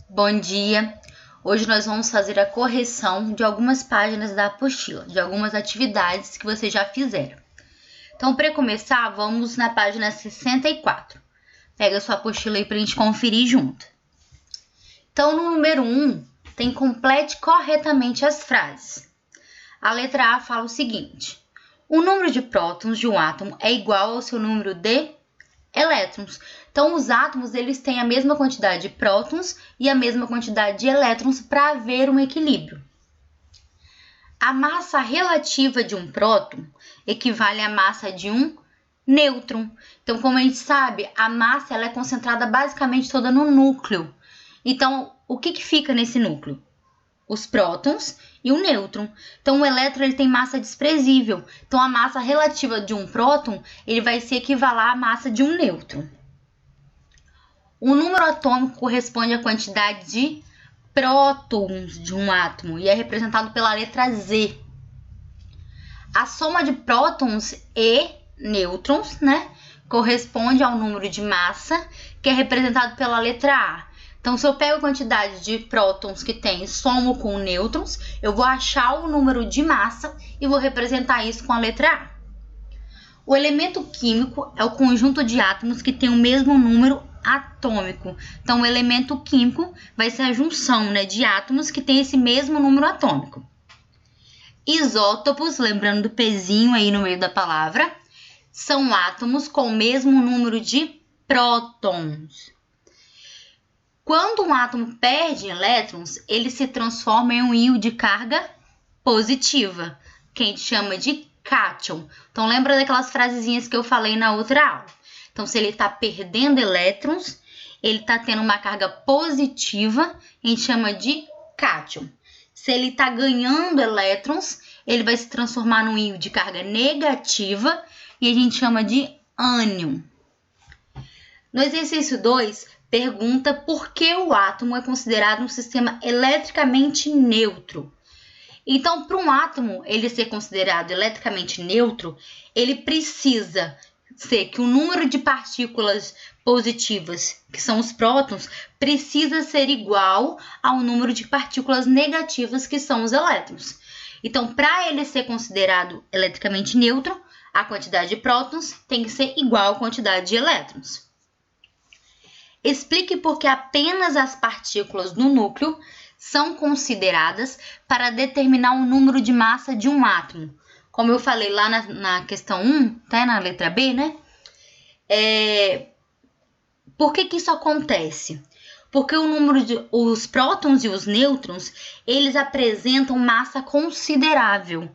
Bom dia! Hoje nós vamos fazer a correção de algumas páginas da apostila, de algumas atividades que vocês já fizeram. Então, para começar, vamos na página 64. Pega a sua apostila aí para a gente conferir junto. Então, no número 1, tem complete corretamente as frases. A letra A fala o seguinte: o número de prótons de um átomo é igual ao seu número de elétrons. Então, os átomos eles têm a mesma quantidade de prótons e a mesma quantidade de elétrons para haver um equilíbrio. A massa relativa de um próton equivale à massa de um nêutron. Então, como a gente sabe, a massa ela é concentrada basicamente toda no núcleo. Então, o que fica nesse núcleo? Os prótons e o nêutron. Então, o elétron ele tem massa desprezível. Então, a massa relativa de um próton ele vai se equivaler à massa de um nêutron. O número atômico corresponde à quantidade de prótons de um átomo e é representado pela letra Z. A soma de prótons e nêutrons, corresponde ao número de massa, que é representado pela letra A. Então, se eu pego a quantidade de prótons que tem e somo com nêutrons, eu vou achar o número de massa e vou representar isso com a letra A. O elemento químico é o conjunto de átomos que tem o mesmo número atômico. Então, o elemento químico vai ser a junção de átomos que tem esse mesmo número atômico. Isótopos, lembrando do pezinho aí no meio da palavra, são átomos com o mesmo número de prótons. Quando um átomo perde elétrons, ele se transforma em um íon de carga positiva, que a gente chama de cátion. Então, lembra daquelas frasezinhas que eu falei na outra aula. Então, se ele está perdendo elétrons, ele está tendo uma carga positiva, a gente chama de cátion. Se ele está ganhando elétrons, ele vai se transformar num íon de carga negativa e a gente chama de ânion. No exercício 2, pergunta por que o átomo é considerado um sistema eletricamente neutro. Então, para um átomo ele ser considerado eletricamente neutro, ele precisa ser que o número de partículas positivas, que são os prótons, precisa ser igual ao número de partículas negativas, que são os elétrons. Então, para ele ser considerado eletricamente neutro, a quantidade de prótons tem que ser igual à quantidade de elétrons. Explique por que apenas as partículas no núcleo são consideradas para determinar o número de massa de um átomo. Como eu falei lá na questão 1, na letra B, Por que isso acontece? Porque os prótons e os nêutrons, eles apresentam massa considerável.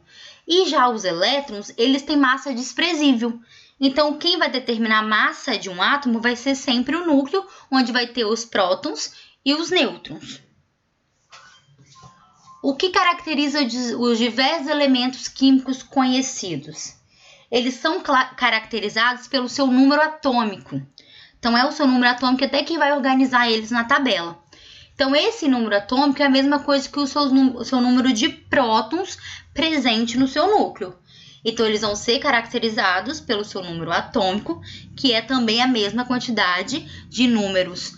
E já os elétrons, eles têm massa desprezível. Então, quem vai determinar a massa de um átomo vai ser sempre o núcleo, onde vai ter os prótons e os nêutrons. O que caracteriza os diversos elementos químicos conhecidos? Eles são caracterizados pelo seu número atômico. Então, é o seu número atômico até que vai organizar eles na tabela. Então, esse número atômico é a mesma coisa que o seu número de prótons presente no seu núcleo. Então, eles vão ser caracterizados pelo seu número atômico, que é também a mesma quantidade de números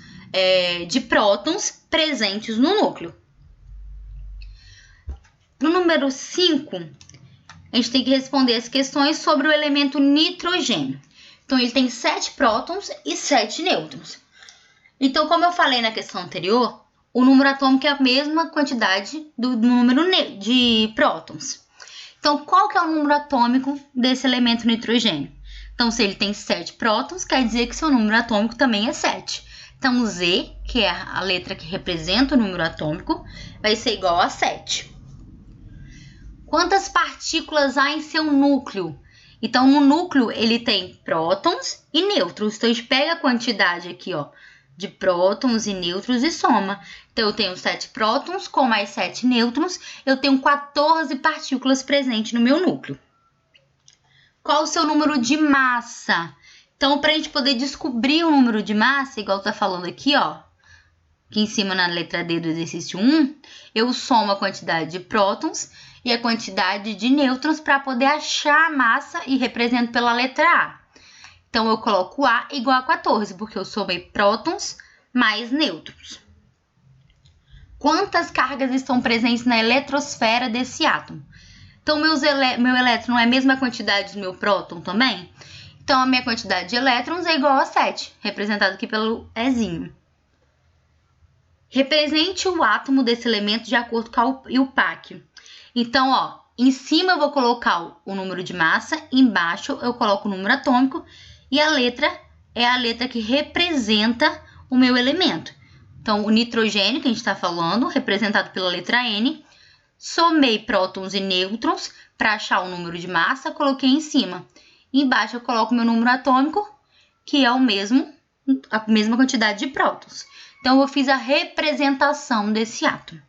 de prótons presentes no núcleo. No número 5, a gente tem que responder as questões sobre o elemento nitrogênio. Então, ele tem 7 prótons e 7 nêutrons. Então, como eu falei na questão anterior, o número atômico é a mesma quantidade do número de prótons. Então, qual que é o número atômico desse elemento nitrogênio? Então, se ele tem 7 prótons, quer dizer que seu número atômico também é 7. Então, Z, que é a letra que representa o número atômico, vai ser igual a 7. Quantas partículas há em seu núcleo? Então, no núcleo, ele tem prótons e nêutrons. Então, a gente pega a quantidade aqui, de prótons e nêutrons e soma. Então, eu tenho 7 prótons com mais 7 nêutrons, eu tenho 14 partículas presentes no meu núcleo. Qual o seu número de massa? Então, para a gente poder descobrir o número de massa, igual está falando aqui, aqui em cima na letra D do exercício 1, eu somo a quantidade de prótons e a quantidade de nêutrons para poder achar a massa e represento pela letra A. Então, eu coloco A igual a 14, porque eu somei prótons mais nêutrons. quantas cargas estão presentes na eletrosfera desse átomo. Então, meu elétron é a mesma quantidade do meu próton também? Então, a minha quantidade de elétrons é igual a 7, representado aqui pelo Ezinho. Represente o átomo desse elemento de acordo com o IUPAC. Então, ó, em cima eu vou colocar o número de massa, embaixo eu coloco o número atômico e a letra é a letra que representa o meu elemento. Então, o nitrogênio, que a gente está falando, representado pela letra N, somei prótons e nêutrons para achar o número de massa, coloquei em cima. Embaixo eu coloco meu número atômico, que é a mesma quantidade de prótons. Então, eu fiz a representação desse átomo.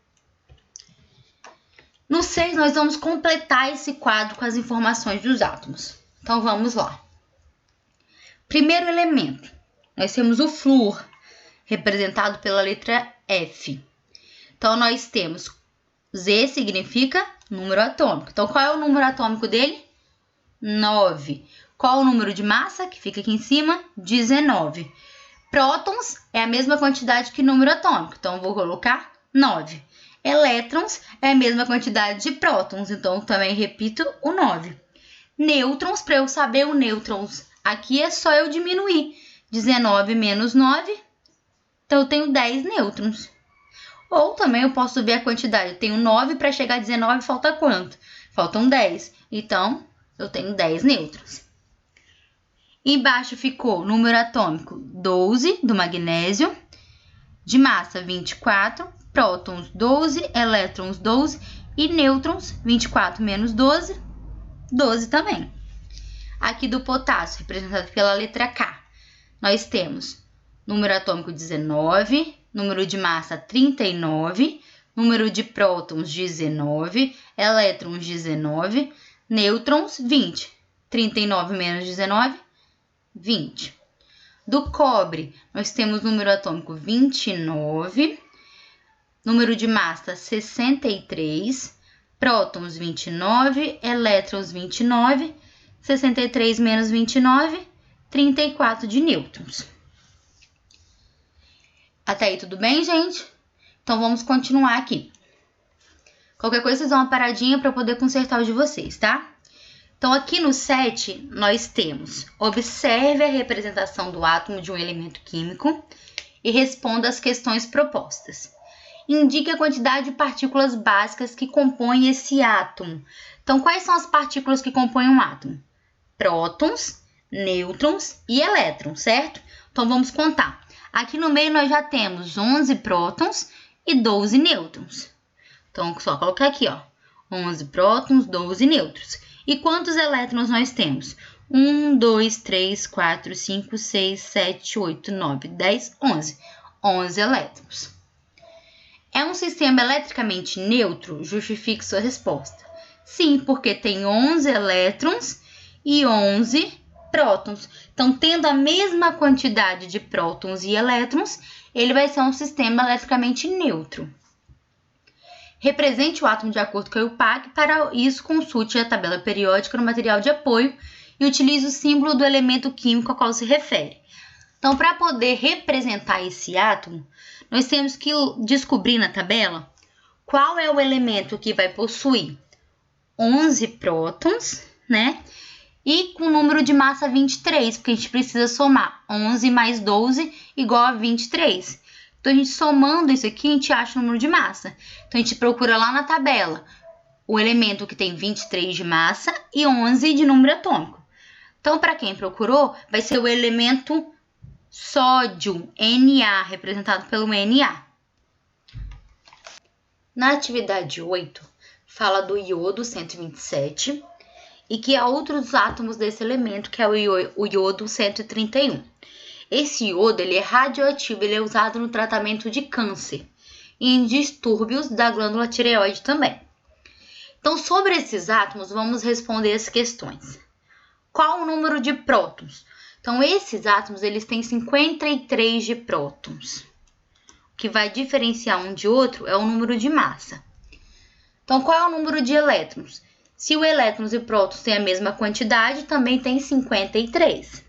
No 6, nós vamos completar esse quadro com as informações dos átomos. Então, vamos lá. Primeiro elemento, nós temos o flúor, representado pela letra F. Então, nós temos Z significa número atômico. Então, qual é o número atômico dele? 9. Qual o número de massa? Que fica aqui em cima? 19. Prótons é a mesma quantidade que número atômico. Então, vou colocar 9. Elétrons é a mesma quantidade de prótons. Então, também repito o 9. Nêutrons, para eu saber o nêutrons, aqui é só eu diminuir. 19 menos 9, então eu tenho 10 nêutrons. Ou também eu posso ver a quantidade. Eu tenho 9 para chegar a 19, falta quanto? Faltam 10. Então, eu tenho 10 nêutrons. Embaixo ficou número atômico 12 do magnésio, de massa 24, prótons 12, elétrons 12 e nêutrons 24 menos 12, 12 também. Aqui do potássio, representado pela letra K, nós temos número atômico 19, número de massa 39, número de prótons 19, elétrons 19, nêutrons 20. 39 menos 19, 20. Do cobre, nós temos número atômico 29, número de massa 63, prótons 29, elétrons 29, 63 menos 29, 34 de nêutrons. Até aí tudo bem, gente? Então, vamos continuar aqui. Qualquer coisa, vocês dão uma paradinha para poder consertar o de vocês, tá? Então, aqui no 7, nós temos: observe a representação do átomo de um elemento químico e responda às questões propostas. Indique a quantidade de partículas básicas que compõem esse átomo. Então, quais são as partículas que compõem um átomo? Prótons, nêutrons e elétrons, certo? Então, vamos contar. Aqui no meio nós já temos 11 prótons e 12 nêutrons. Então, só colocar aqui, ó, 11 prótons, 12 nêutrons. E quantos elétrons nós temos? 1, 2, 3, 4, 5, 6, 7, 8, 9, 10, 11. 11 elétrons. É um sistema eletricamente neutro? Justifique sua resposta. Sim, porque tem 11 elétrons e 11 prótons. Então, tendo a mesma quantidade de prótons e elétrons, ele vai ser um sistema eletricamente neutro. Represente o átomo de acordo com o IUPAC. Para isso, consulte a tabela periódica no material de apoio e utilize o símbolo do elemento químico ao qual se refere. Então, para poder representar esse átomo, nós temos que descobrir na tabela qual é o elemento que vai possuir 11 prótons, né? E com o número de massa 23, porque a gente precisa somar 11 mais 12 igual a 23. Então, a gente somando isso aqui, a gente acha o número de massa. Então, a gente procura lá na tabela o elemento que tem 23 de massa e 11 de número atômico. Então, para quem procurou, vai ser o elemento sódio, Na, representado pelo Na. Na atividade 8, fala do iodo 127 e que há outros átomos desse elemento, que é o iodo 131. Esse iodo ele é radioativo, ele é usado no tratamento de câncer e em distúrbios da glândula tireoide também. Então, sobre esses átomos, vamos responder as questões. Qual o número de prótons? Então, esses átomos eles têm 53 de prótons. O que vai diferenciar um de outro é o número de massa. Então, qual é o número de elétrons? Se o elétrons e prótons têm a mesma quantidade, também tem 53.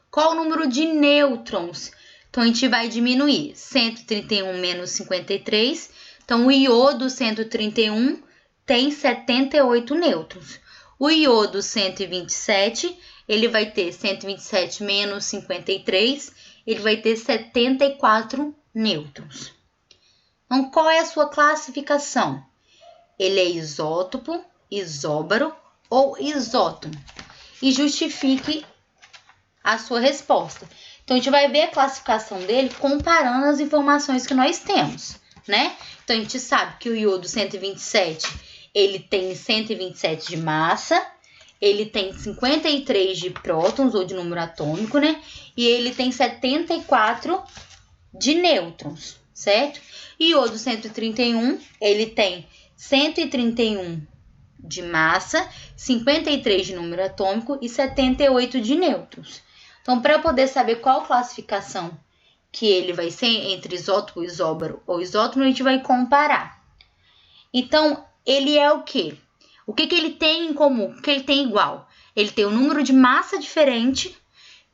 Qual o número de nêutrons? Então, a gente vai diminuir 131 menos 53. Então, o iodo 131 tem 78 nêutrons. O iodo 127, ele vai ter 127 menos 53, ele vai ter 74 nêutrons. Então, qual é a sua classificação? Ele é isótopo, isóbaro ou isótono? E justifique a sua resposta. Então, a gente vai ver a classificação dele comparando as informações que nós temos, né? Então, a gente sabe que o iodo 127, ele tem 127 de massa, ele tem 53 de prótons, ou de número atômico, né? E ele tem 74 de nêutrons, certo? E o iodo 131, ele tem 131 de massa, 53 de número atômico e 78 de nêutrons. Então, para eu poder saber qual classificação que ele vai ser entre isótopo, isóbaro ou isótono, a gente vai comparar. Então, ele é o quê? O que ele tem em comum? O que ele tem igual? Ele tem um número de massa diferente,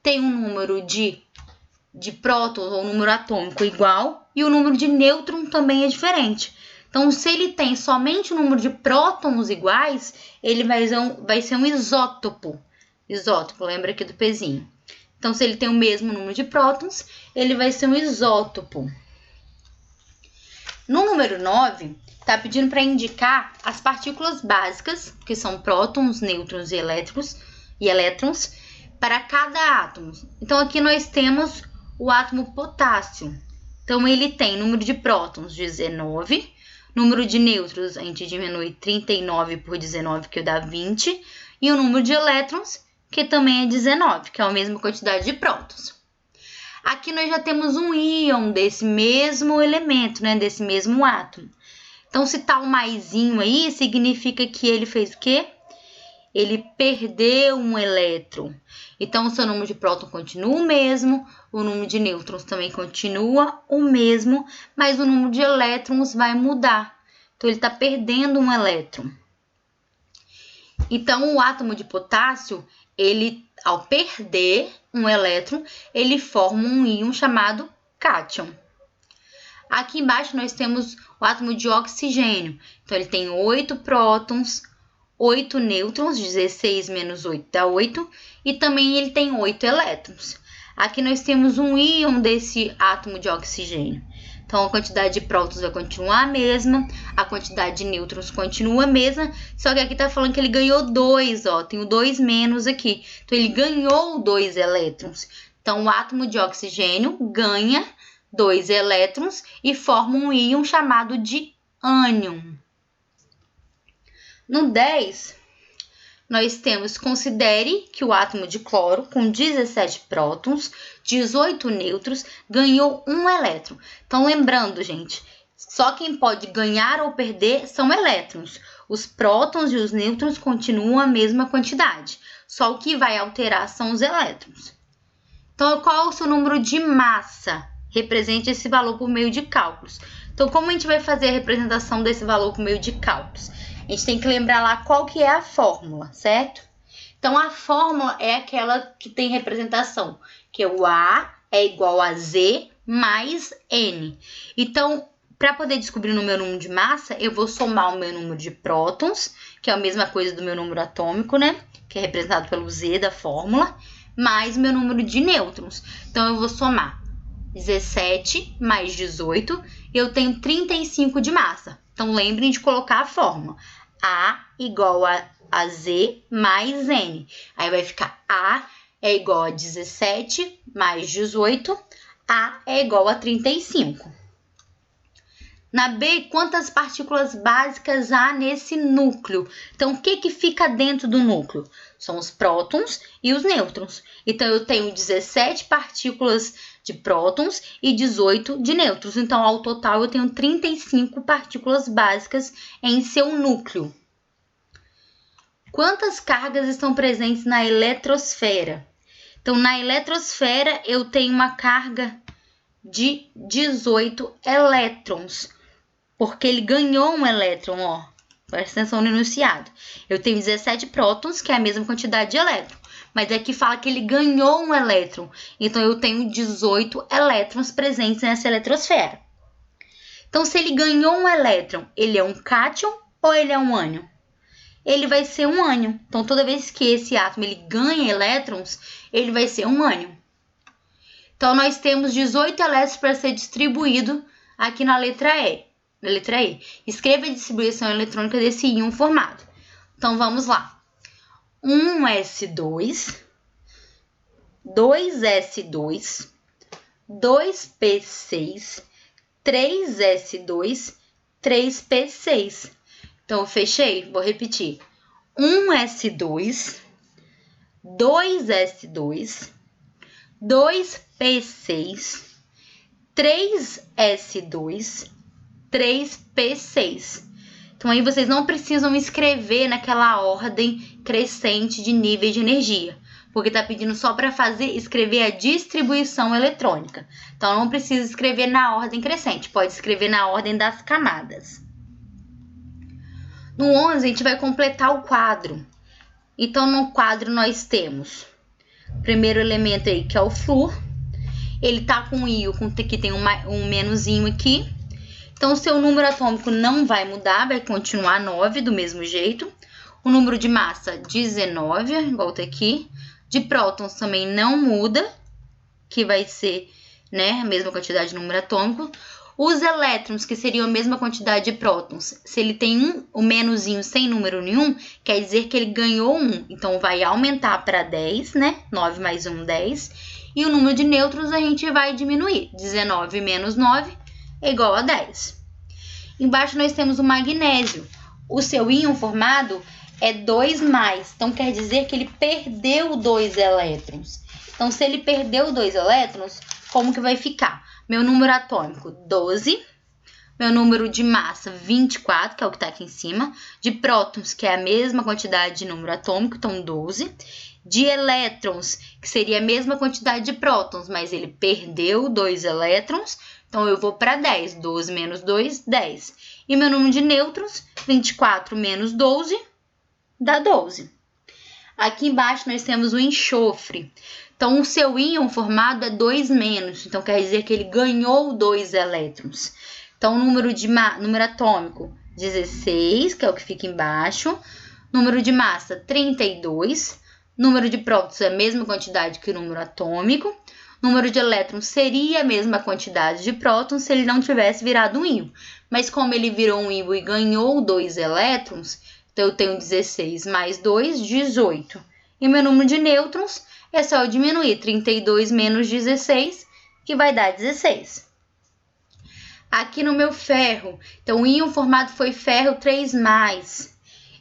tem um número de prótons ou número atômico igual e o número de nêutron também é diferente. Então, se ele tem somente o número de prótons iguais, ele vai ser um isótopo. Isótopo, lembra aqui do pezinho. Então, se ele tem o mesmo número de prótons, ele vai ser um isótopo. No número 9, está pedindo para indicar as partículas básicas, que são prótons, nêutrons e elétrons, para cada átomo. Então, aqui nós temos o átomo potássio. Então, ele tem número de prótons 19, número de nêutrons, a gente diminui 39 por 19, que dá 20, e o número de elétrons, que também é 19, que é a mesma quantidade de prótons. Aqui nós já temos um íon desse mesmo elemento, né, desse mesmo átomo. Então, se tá o maisinho aí, significa que ele fez o quê? Ele perdeu um elétron. Então, o seu número de prótons continua o mesmo, o número de nêutrons também continua o mesmo, mas o número de elétrons vai mudar. Então, ele está perdendo um elétron. Então, o átomo de potássio, ele, ao perder um elétron, ele forma um íon chamado cátion. Aqui embaixo nós temos o átomo de oxigênio. Então, ele tem 8 prótons, 8 nêutrons, 16 menos 8 dá 8, e também ele tem 8 elétrons. Aqui nós temos um íon desse átomo de oxigênio. Então, a quantidade de prótons vai continuar a mesma, a quantidade de nêutrons continua a mesma, só que aqui está falando que ele ganhou 2, ó, tem o 2 menos aqui. Então, ele ganhou 2 elétrons. Então, o átomo de oxigênio ganha 2 elétrons e forma um íon chamado de ânion. No 10, nós temos, considere que o átomo de cloro, com 17 prótons, 18 nêutrons, ganhou 1 elétron. Então, lembrando, gente, só quem pode ganhar ou perder são elétrons. Os prótons e os nêutrons continuam a mesma quantidade. Só o que vai alterar são os elétrons. Então, qual é o seu número de massa? Represente esse valor por meio de cálculos. Então, como a gente vai fazer a representação desse valor por meio de cálculos? A gente tem que lembrar lá qual que é a fórmula, certo? Então, a fórmula é aquela que tem representação, que é o A é igual a Z mais N. Então, para poder descobrir o meu número de massa, eu vou somar o meu número de prótons, que é a mesma coisa do meu número atômico, né? Que é representado pelo Z da fórmula, mais o meu número de nêutrons. Então, eu vou somar 17 mais 18, eu tenho 35 de massa. Então, lembrem de colocar a fórmula. A igual a Z mais N. Aí vai ficar A é igual a 17 mais 18. A é igual a 35. Na B, quantas partículas básicas há nesse núcleo? Então, o que fica dentro do núcleo? São os prótons e os nêutrons. Então, eu tenho 17 partículas de prótons e 18 de nêutrons. Então, ao total, eu tenho 35 partículas básicas em seu núcleo. Quantas cargas estão presentes na eletrosfera? Então, na eletrosfera, eu tenho uma carga de 18 elétrons, porque ele ganhou um elétron, ó. Presta atenção no enunciado. Eu tenho 17 prótons, que é a mesma quantidade de elétron, Mas aqui fala que ele ganhou um elétron. Então, eu tenho 18 elétrons presentes nessa eletrosfera. Então, se ele ganhou um elétron, ele é um cátion ou ele é um ânion? Ele vai ser um ânion. Então, toda vez que esse átomo ele ganha elétrons, ele vai ser um ânion. Então, nós temos 18 elétrons para ser distribuído aqui na letra E. Escreva a distribuição eletrônica desse íon formado. Então, vamos lá. 1s2, 2s2, 2p6, 3s2, 3p6. Então, eu fechei, vou repetir. 1s2, 2s2, 2p6, 3s2, 3p6. Então, aí vocês não precisam escrever naquela ordem crescente de níveis de energia, porque está pedindo só para escrever a distribuição eletrônica. Então, não precisa escrever na ordem crescente, pode escrever na ordem das camadas. No 11, a gente vai completar o quadro. Então, no quadro, nós temos o primeiro elemento aí, que é o flúor. Ele está com um íon, que tem um menusinho aqui. Então, o seu número atômico não vai mudar, vai continuar 9 do mesmo jeito. O número de massa, 19, igual tá aqui. De prótons também não muda, que vai ser, né, a mesma quantidade de número atômico. Os elétrons, que seriam a mesma quantidade de prótons, se ele tem o menusinho sem número nenhum, quer dizer que ele ganhou 1. Então, vai aumentar para 10, né? 9 mais 1, 10. E o número de nêutrons a gente vai diminuir. 19 menos 9 é igual a 10. Embaixo nós temos o magnésio. O seu íon formado é 2+. Então, quer dizer que ele perdeu 2 elétrons. Então, se ele perdeu 2 elétrons, como que vai ficar? Meu número atômico, 12. Meu número de massa, 24, que é o que está aqui em cima. De prótons, que é a mesma quantidade de número atômico, então 12. De elétrons, que seria a mesma quantidade de prótons, mas ele perdeu 2 elétrons. Então, eu vou para 10. 12 menos 2, 10. E meu número de nêutrons, 24 menos 12, dá 12. Aqui embaixo, nós temos o enxofre. Então, o seu íon formado é 2-. Então, quer dizer que ele ganhou 2 elétrons. Então, o número atômico, 16, que é o que fica embaixo. Número de massa, 32. Número de prótons é a mesma quantidade que o número atômico. Número de elétrons seria a mesma quantidade de prótons se ele não tivesse virado um íon. Mas como ele virou um íon e ganhou 2 elétrons, então eu tenho 16 mais 2, 18. E meu número de nêutrons é só eu diminuir 32 menos 16, que vai dar 16. Aqui no meu ferro, então o íon formado foi ferro 3+.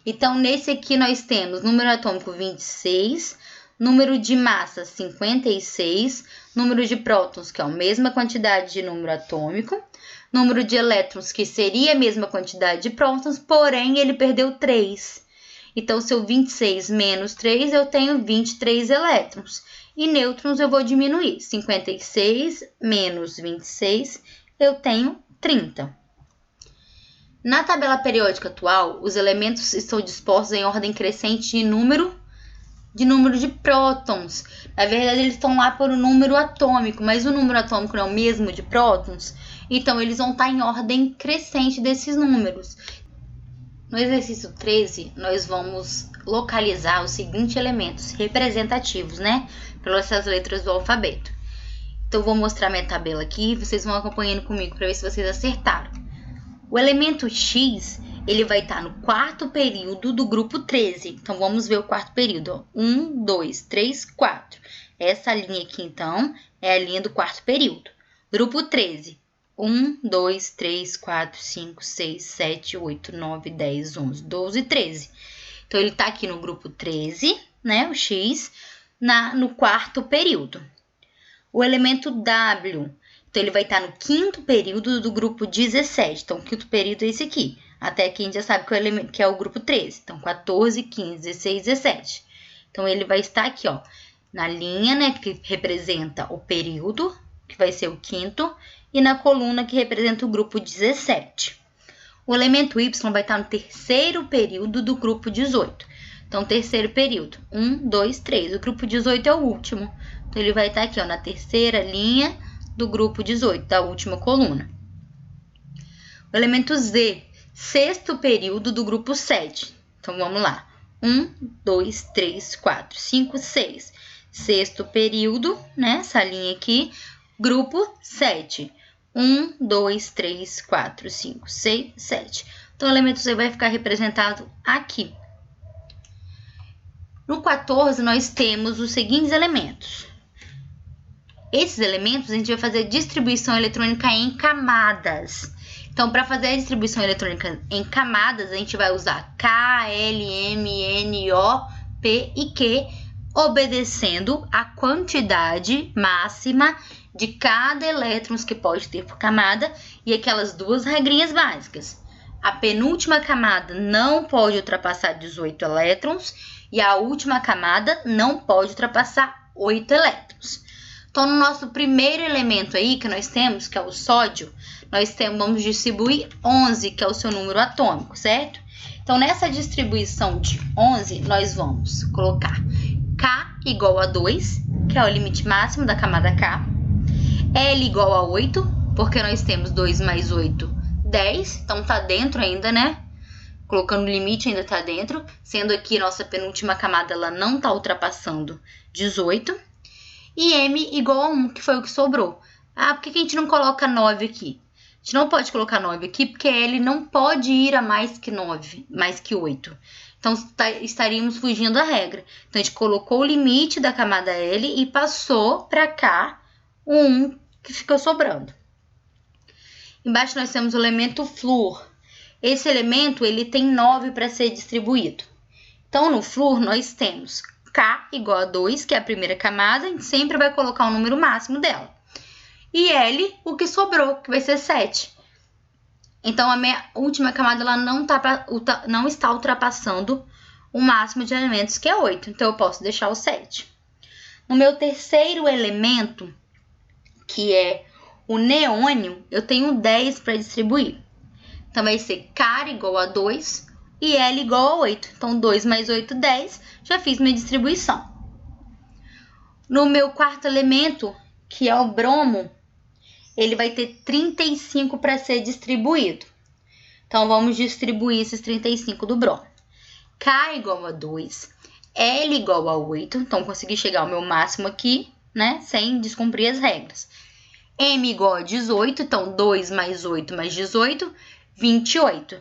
Então, nesse aqui nós temos número atômico 26, número de massa 56, número de prótons, que é a mesma quantidade de número atômico, número de elétrons, que seria a mesma quantidade de prótons, porém ele perdeu 3. Então, se eu 26 menos 3, eu tenho 23 elétrons. E nêutrons eu vou diminuir. 56 menos 26, eu tenho 30. Na tabela periódica atual, os elementos estão dispostos em ordem crescente de número de prótons. Na verdade, eles estão lá por um número atômico, mas o número atômico não é o mesmo de prótons, então eles vão estar em ordem crescente desses números. No exercício 13, nós vamos localizar os seguintes elementos representativos, né? Pelas letras do alfabeto. Então, eu vou mostrar minha tabela aqui, vocês vão acompanhando comigo para ver se vocês acertaram. O elemento X, ele vai estar no quarto período do grupo 13. Então, vamos ver o quarto período. 1, 2, 3, 4. Essa linha aqui, então, é a linha do quarto período. Grupo 13. 1, 2, 3, 4, 5, 6, 7, 8, 9, 10, 11, 12, 13. Então, ele está aqui no grupo 13, né? O X, no quarto período. O elemento W, então, ele vai estar no quinto período do grupo 17. Então, o quinto período é esse aqui. Até aqui a gente já sabe que é o grupo 13. Então, 14, 15, 16, 17. Então, ele vai estar aqui, ó, na linha, né, que representa o período, que vai ser o quinto, e na coluna que representa o grupo 17. O elemento Y vai estar no terceiro período do grupo 18. Então, terceiro período. 1, 2, 3. O grupo 18 é o último. Então, ele vai estar aqui, ó, na terceira linha do grupo 18, da última coluna. O elemento Z, sexto período do grupo 7. Então, vamos lá. 1, 2, 3, 4, 5, 6. Sexto período, né? Essa linha aqui, grupo 7. 1, 2, 3, 4, 5, 6, 7. Então, o elemento Z vai ficar representado aqui. No 14, nós temos os seguintes elementos. Esses elementos, a gente vai fazer distribuição eletrônica em camadas. Então, para fazer a distribuição eletrônica em camadas, a gente vai usar K, L, M, N, O, P e Q, obedecendo a quantidade máxima de cada elétron que pode ter por camada e aquelas duas regrinhas básicas. A penúltima camada não pode ultrapassar 18 elétrons e a última camada não pode ultrapassar 8 elétrons. Então, no nosso primeiro elemento aí que nós temos, que é o sódio, vamos distribuir 11, que é o seu número atômico, certo? Então, nessa distribuição de 11, nós vamos colocar K igual a 2, que é o limite máximo da camada K. L igual a 8, porque nós temos 2 mais 8, 10. Então, tá dentro ainda, né? Colocando o limite ainda tá dentro. Sendo aqui, nossa penúltima camada, ela não tá ultrapassando 18. E M igual a 1, que foi o que sobrou. Ah, por que a gente não coloca 9 aqui? A gente não pode colocar 9 aqui, porque L não pode ir a mais que 9, mais que 8. Então, estaríamos fugindo da regra. Então, a gente colocou o limite da camada L e passou para cá o 1 que ficou sobrando. Embaixo nós temos o elemento flúor. Esse elemento ele tem 9 para ser distribuído. Então, no flúor, nós temos K igual a 2, que é a primeira camada, a gente sempre vai colocar o número máximo dela. E L, o que sobrou, que vai ser 7. Então, a minha última camada ela não está ultrapassando o máximo de elementos, que é 8. Então, eu posso deixar o 7. No meu terceiro elemento, que é o neônio, eu tenho 10 para distribuir. Então, vai ser K igual a 2 e L igual a 8. Então, 2 mais 8, 10. Já fiz minha distribuição. No meu quarto elemento, que é o bromo, ele vai ter 35 para ser distribuído. Então, vamos distribuir esses 35 do bromo. K igual a 2, L igual a 8. Então, consegui chegar ao meu máximo aqui, né? Sem descumprir as regras. M igual a 18. Então, 2 mais 8 mais 18, 28.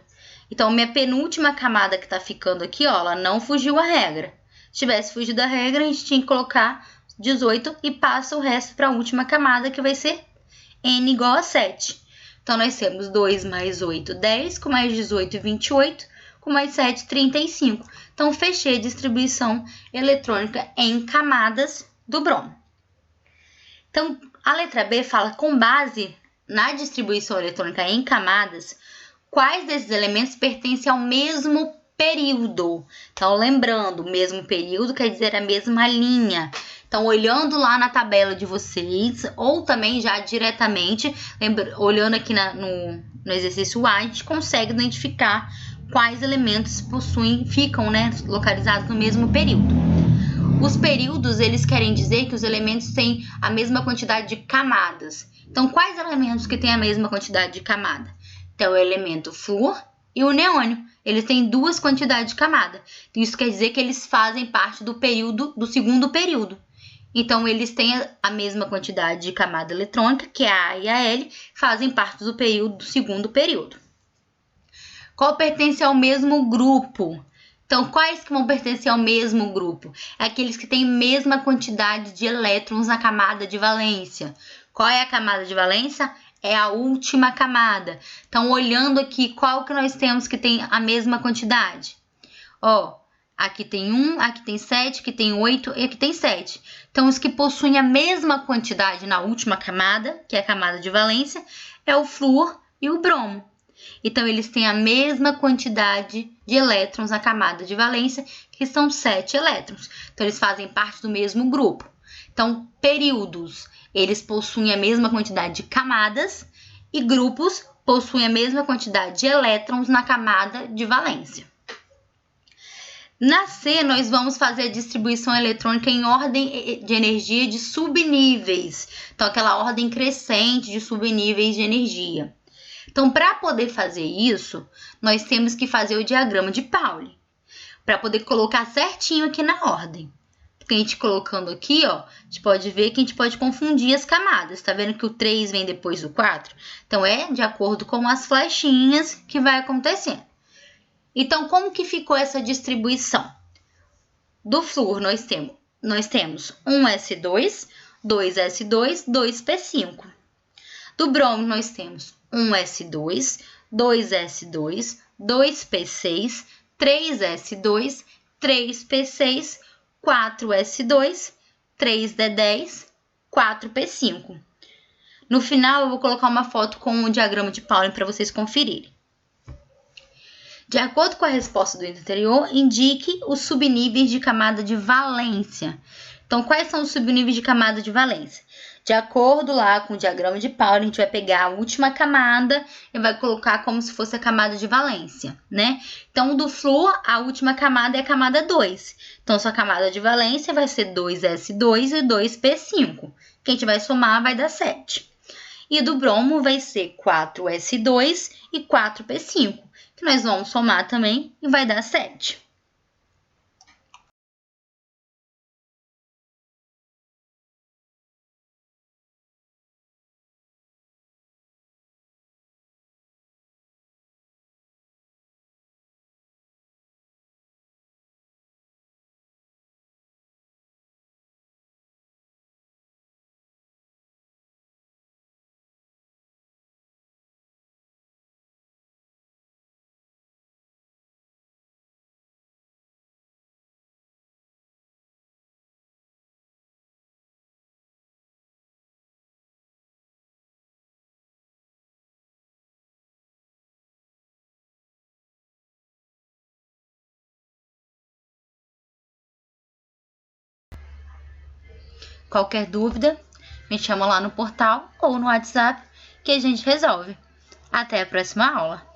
Então, minha penúltima camada que tá ficando aqui, ó, ela não fugiu a regra. Se tivesse fugido a regra, a gente tinha que colocar 18 e passa o resto para a última camada, que vai ser N igual a 7. Então, nós temos 2 mais 8, 10, com mais 18, 28, com mais 7, 35. Então, fechei a distribuição eletrônica em camadas do bromo. Então, a letra B fala, com base na distribuição eletrônica em camadas, quais desses elementos pertencem ao mesmo período. Então, lembrando, o mesmo período quer dizer a mesma linha. Então, olhando lá na tabela de vocês, ou também já diretamente, olhando aqui no exercício A, a gente consegue identificar quais elementos ficam, né, localizados no mesmo período. Os períodos, eles querem dizer que os elementos têm a mesma quantidade de camadas. Então, quais elementos que têm a mesma quantidade de camada? Então, o elemento flúor e o neônio. Eles têm duas quantidades de camada. Isso quer dizer que eles fazem parte do segundo período. Então, eles têm a mesma quantidade de camada eletrônica, que é a A e a L, fazem parte do segundo período. Qual pertence ao mesmo grupo? Então, quais que vão pertencer ao mesmo grupo? É aqueles que têm a mesma quantidade de elétrons na camada de valência. Qual é a camada de valência? É a última camada. Então, olhando aqui, qual que nós temos que tem a mesma quantidade? Ó, aqui tem 1, aqui tem 7, aqui tem 8 e aqui tem 7. Então, os que possuem a mesma quantidade na última camada, que é a camada de valência, é o flúor e o bromo. Então, eles têm a mesma quantidade de elétrons na camada de valência, que são 7 elétrons. Então, eles fazem parte do mesmo grupo. Então, períodos, eles possuem a mesma quantidade de camadas e grupos possuem a mesma quantidade de elétrons na camada de valência. Na C, nós vamos fazer a distribuição eletrônica em ordem de energia de subníveis. Então, aquela ordem crescente de subníveis de energia. Então, para poder fazer isso, nós temos que fazer o diagrama de Pauli, para poder colocar certinho aqui na ordem. Porque a gente colocando aqui, ó, a gente pode ver que a gente pode confundir as camadas. Tá vendo que o 3 vem depois do 4? Então, é de acordo com as flechinhas que vai acontecendo. Então, como que ficou essa distribuição? Do flúor, nós temos 1s2, 2s2, 2p5. Do bromo, nós temos 1s2, 2s2, 2p6, 3s2, 3p6, 4s2, 3d10, 4p5. No final, eu vou colocar uma foto com o diagrama de Pauli para vocês conferirem. De acordo com a resposta do anterior, indique os subníveis de camada de valência. Então, quais são os subníveis de camada de valência? De acordo lá com o diagrama de Pauli, a gente vai pegar a última camada e vai colocar como se fosse a camada de valência, né? Então, do flúor, a última camada é a camada 2. Então, sua camada de valência vai ser 2s2 e 2p5. Que a gente vai somar, vai dar 7. E do bromo vai ser 4s2 e 4p5. Que nós vamos somar também e vai dar 7. Qualquer dúvida, me chama lá no portal ou no WhatsApp que a gente resolve. Até a próxima aula!